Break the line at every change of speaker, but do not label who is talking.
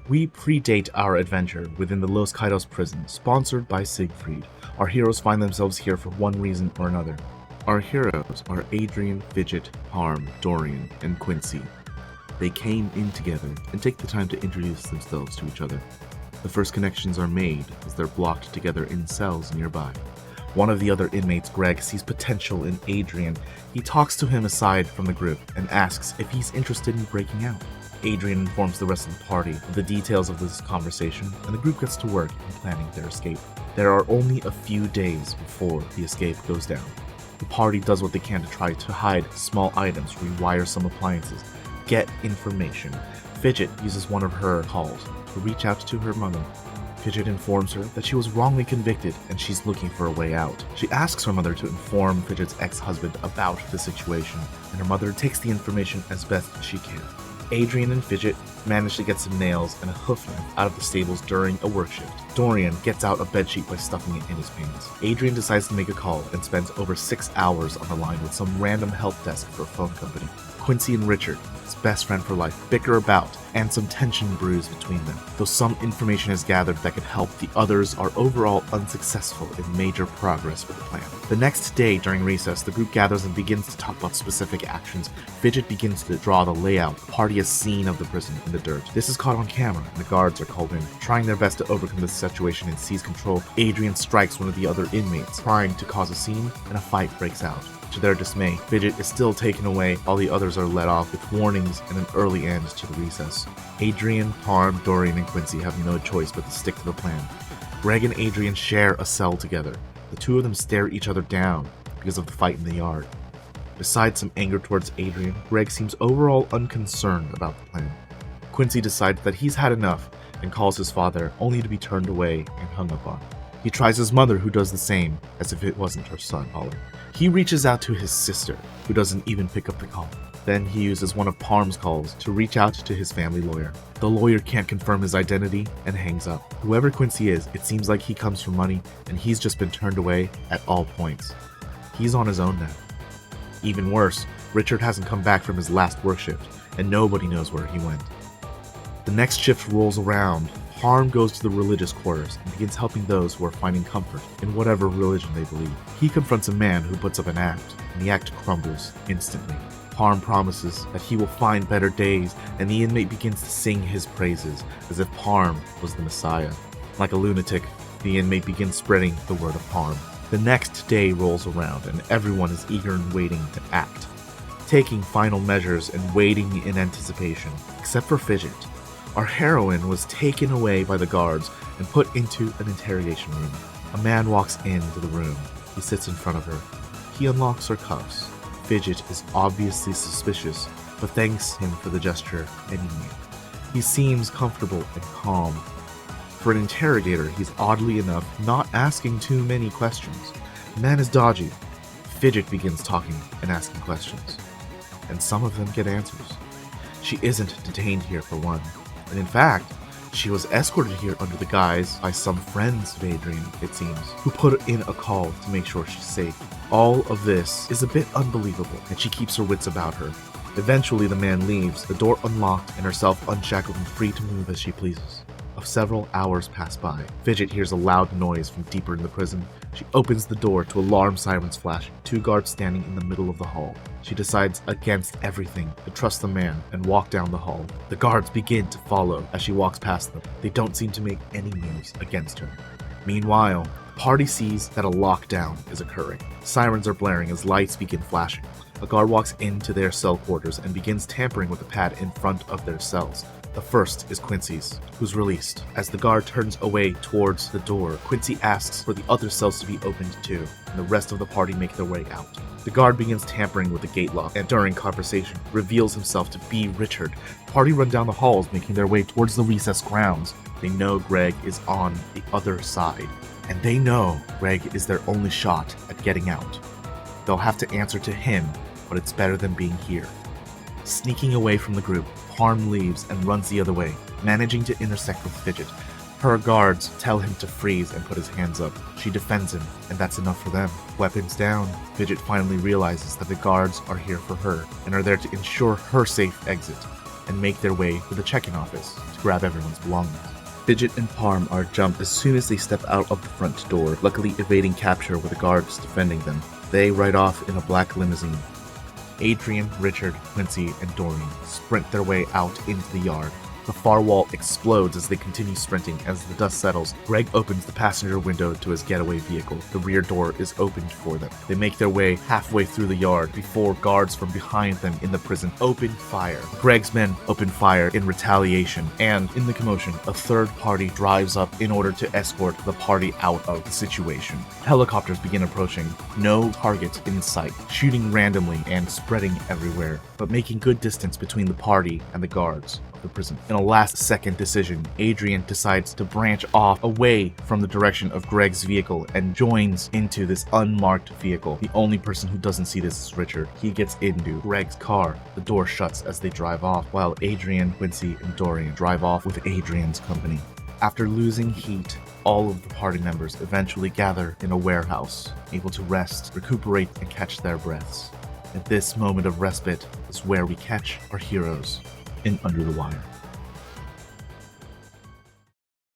We predate our adventure within the Los Kaidos prison, sponsored by Siegfried. Our heroes find themselves here for one reason or another. Our heroes are Adrian, Fidget, Parm, Dorian, and Quincy. They came in together and take the time to introduce themselves to each other. The first connections are made as they're blocked together in cells nearby. One of the other inmates, Greg, sees potential in Adrian. He talks to him aside from the group and asks if he's interested in breaking out. Adrian informs the rest of the party of the details of this conversation, and the group gets to work in planning their escape. There are only a few days before the escape goes down. The party does what they can to try to hide small items, rewire some appliances, get information. Fidget uses one of her calls to reach out to her mother. Fidget informs her that she was wrongly convicted and she's looking for a way out. She asks her mother to inform Fidget's ex-husband about the situation, and her mother takes the information as best she can. Adrian and Fidget manage to get some nails and a hoof knife out of the stables during a work shift. Dorian gets out a bedsheet by stuffing it in his pants. Adrian decides to make a call and spends over 6 hours on the line with some random help desk for a phone company. Quincy and Richard, his best friend for life, bicker about, and some tension brews between them. Though some information is gathered that could help, the others are overall unsuccessful in major progress with the plan. The next day during recess, the group gathers and begins to talk about specific actions. Fidget begins to draw the layout the party has seen of the prison in the dirt. This is caught on camera, and the guards are called in. Trying their best to overcome this situation and seize control, Adrian strikes one of the other inmates, trying to cause a scene, and a fight breaks out. To their dismay, Fidget is still taken away while the others are let off with warnings and an early end to the recess. Adrian, Parm, Dorian, and Quincy have no choice but to stick to the plan. Greg and Adrian share a cell together. The two of them stare each other down because of the fight in the yard. Besides some anger towards Adrian, Greg seems overall unconcerned about the plan. Quincy decides that he's had enough and calls his father, only to be turned away and hung up on. He tries his mother, who does the same, as if it wasn't her son, Holly. He reaches out to his sister, who doesn't even pick up the call. Then he uses one of Parm's calls to reach out to his family lawyer. The lawyer can't confirm his identity and hangs up. Whoever Quincy is, it seems like he comes for money, and he's just been turned away at all points. He's on his own now. Even worse, Richard hasn't come back from his last work shift, and nobody knows where he went. The next shift rolls around. Parm goes to the religious quarters and begins helping those who are finding comfort in whatever religion they believe. He confronts a man who puts up an act, and the act crumbles instantly. Parm promises that he will find better days, and the inmate begins to sing his praises as if Parm was the Messiah. Like a lunatic, the inmate begins spreading the word of Parm. The next day rolls around, and everyone is eager and waiting to act, taking final measures and waiting in anticipation, except for Fidget. Our heroine was taken away by the guards and put into an interrogation room. A man walks into the room. He sits in front of her. He unlocks her cuffs. Fidget is obviously suspicious, but thanks him for the gesture anyway. He seems comfortable and calm. For an interrogator, he's oddly enough not asking too many questions. The man is dodgy. Fidget begins talking and asking questions, and some of them get answers. She isn't detained here for one. And in fact, she was escorted here under the guise by some friends of Adrian, it seems, who put in a call to make sure she's safe. All of this is a bit unbelievable, and she keeps her wits about her. Eventually, the man leaves, the door unlocked, and herself unshackled and free to move as she pleases. Several hours pass by. Fidget hears a loud noise from deeper in the prison. She opens the door to alarm sirens flashing, 2 guards standing in the middle of the hall. She decides against everything to trust the man and walk down the hall. The guards begin to follow as she walks past them. They don't seem to make any moves against her. Meanwhile, the party sees that a lockdown is occurring. Sirens are blaring as lights begin flashing. A guard walks into their cell quarters and begins tampering with the pad in front of their cells. The first is Quincy's, who's released. As the guard turns away towards the door, Quincy asks for the other cells to be opened too, and the rest of the party make their way out. The guard begins tampering with the gate lock, and during conversation, reveals himself to be Richard. The party run down the halls, making their way towards the recess grounds. They know Greg is on the other side, and they know Greg is their only shot at getting out. They'll have to answer to him, but it's better than being here. Sneaking away from the group, Parm leaves and runs the other way, managing to intersect with Fidget. Her guards tell him to freeze and put his hands up. She defends him, and that's enough for them. Weapons down, Fidget finally realizes that the guards are here for her and are there to ensure her safe exit. and make their way to the check-in office to grab everyone's belongings. Fidget and Parm are jumped as soon as they step out of the front door, luckily evading capture with the guards defending them. They ride off in a black limousine. Adrian, Richard, Quincy, and Dorian sprint their way out into the yard. The far wall explodes as they continue sprinting. As the dust settles, Greg opens the passenger window to his getaway vehicle. The rear door is opened for them. They make their way halfway through the yard before guards from behind them in the prison open fire. Greg's men open fire in retaliation, and in the commotion, a third party drives up in order to escort the party out of the situation. Helicopters begin approaching, no target in sight, shooting randomly and spreading everywhere, but making good distance between the party and the guards of the prison. In a last-second decision, Adrian decides to branch off away from the direction of Greg's vehicle and joins into this unmarked vehicle. The only person who doesn't see this is Richard. He gets into Greg's car. The door shuts as they drive off, while Adrian, Quincy, and Dorian drive off with Adrian's company. After losing heat, all of the party members eventually gather in a warehouse, able to rest, recuperate, and catch their breaths. At this moment of respite is where we catch our heroes in Under the Wire.